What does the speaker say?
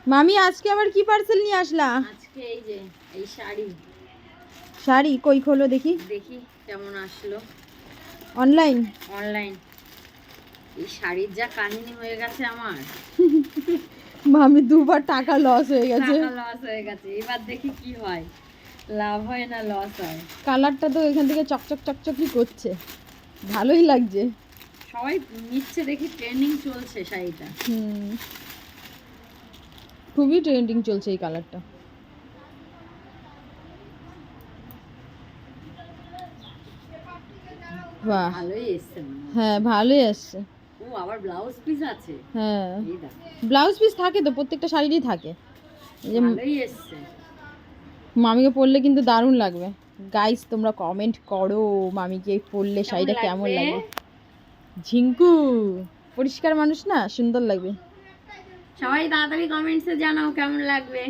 মামি আজকে আবার কি পার্সেল নিয়ে আসলা? আজকে এই যে এই শাড়ি। শাড়ি কই, খোলো দেখি। দেখি কেমন আসলো। অনলাইন? অনলাইন। এই শাড়ির যা কাহিনী হয়ে গেছে আমার। মামি দুবার টাকা লস হয়ে গেছে। টাকা লস হয়ে গেছে, এবার দেখি কি হয়, লাভ হয় না লস হয়। কালারটা তো এখান থেকে চকচক চকচকই করছে, ভালোই লাগছে। সবাই নিচ্ছে দেখি, ট্রেন্ডিং চলছে শাড়িটা। খুবই ট্রেন্ডিং চলছে এই কালারটা। বাহ, ভালোই এসছে। হ্যাঁ ভালোই আসছে। ও আবার ব্লাউজ পিস আছে। হ্যাঁ এই দেখ, ব্লাউজ পিস থাকে তো, প্রত্যেকটা শাড়িরই থাকে। এই যে ভালোই এসছে। মামিকে পরলে কিন্তু দারুণ লাগবে। গাইস তোমরা কমেন্ট করো মামিকে পরলে শাড়িটা কেমন লাগবে। ঝিঙ্কু পরিষ্কার মানুষ না, সুন্দর লাগবে। সবাই তাড়াতাড়ি কমেন্টসে জানাও কেমন লাগবে।